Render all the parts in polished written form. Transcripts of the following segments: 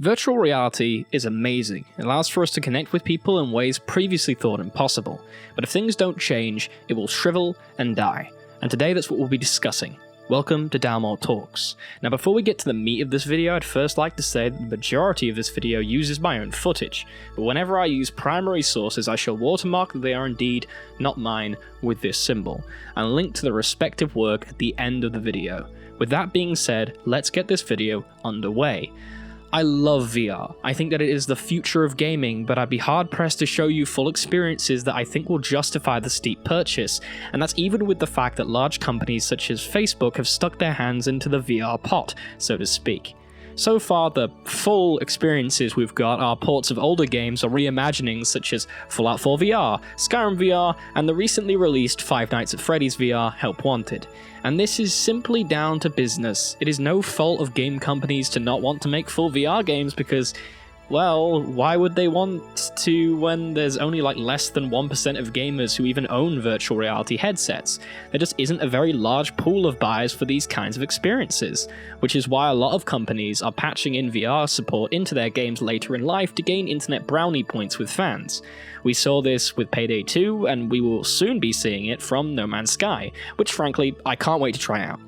Virtual reality is amazing. It allows for us to connect with people in ways previously thought impossible. But if things don't change, it will shrivel and die. And today that's what we'll be discussing. Welcome to Dalmor Talks. Now before we get to the meat of this video, I'd first like to say that the majority of this video uses my own footage, but whenever I use primary sources I shall watermark that they are indeed not mine with this symbol, and link to the respective work at the end of the video. With that being said, let's get this video underway. I love VR. I think that it is the future of gaming, but I'd be hard-pressed to show you full experiences that I think will justify the steep purchase, and that's even with the fact that large companies such as Facebook have stuck their hands into the VR pot, so to speak. So far, the full experiences we've got are ports of older games or reimaginings such as Fallout 4 VR, Skyrim VR, and the recently released Five Nights at Freddy's VR Help Wanted. And this is simply down to business. It is no fault of game companies to not want to make full VR games because, well, why would they want to when there's only like less than 1% of gamers who even own virtual reality headsets? There just isn't a very large pool of buyers for these kinds of experiences, which is why a lot of companies are patching in VR support into their games later in life to gain internet brownie points with fans. We saw this with Payday 2, and we will soon be seeing it from No Man's Sky, which frankly, I can't wait to try out.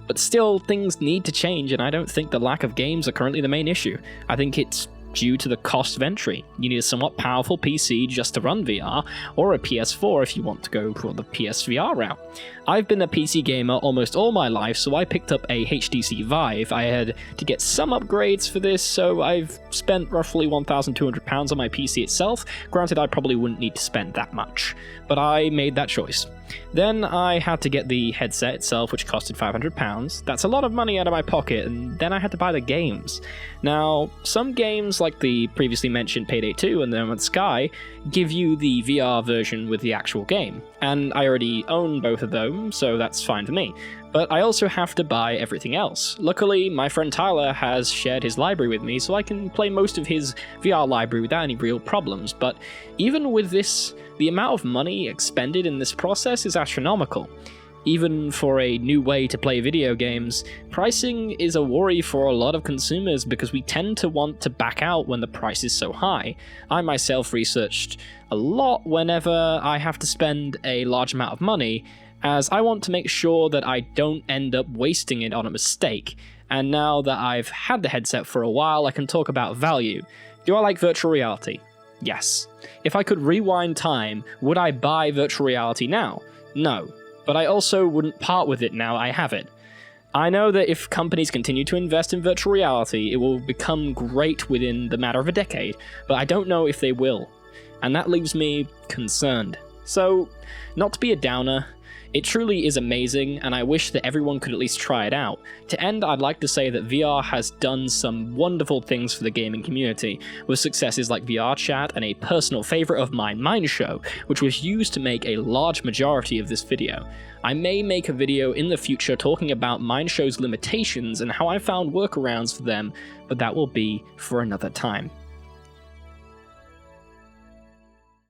But still, things need to change, and I don't think the lack of games are currently the main issue. I think it's due to the cost of entry. You need a somewhat powerful PC just to run VR, or a PS4 if you want to go for the PSVR route. I've been a PC gamer almost all my life, so I picked up a HTC Vive. I had to get some upgrades for this, so I've spent roughly £1,200 on my PC itself. Granted, I probably wouldn't need to spend that much, but I made that choice. Then I had to get the headset itself, which costed £500. That's a lot of money out of my pocket, and then I had to buy the games. Now, some games like the previously mentioned Payday 2 and No Man's Sky give you the VR version with the actual game, and I already own both of them, so that's fine for me. But I also have to buy everything else. Luckily, my friend Tyler has shared his library with me, so I can play most of his VR library without any real problems, but even with this, the amount of money expended in this process is astronomical. Even for a new way to play video games, pricing is a worry for a lot of consumers because we tend to want to back out when the price is so high. I myself researched a lot whenever I have to spend a large amount of money, as I want to make sure that I don't end up wasting it on a mistake. And now that I've had the headset for a while, I can talk about value. Do I like virtual reality? Yes. If I could rewind time, would I buy virtual reality now? No. But I also wouldn't part with it now I have it. I know that if companies continue to invest in virtual reality, it will become great within the matter of a decade, but I don't know if they will. And that leaves me concerned. So, not to be a downer, it truly is amazing, and I wish that everyone could at least try it out. To end, I'd like to say that VR has done some wonderful things for the gaming community, with successes like VR Chat and a personal favourite of mine, Mindshow, which was used to make a large majority of this video. I may make a video in the future talking about Mindshow's limitations and how I found workarounds for them, but that will be for another time.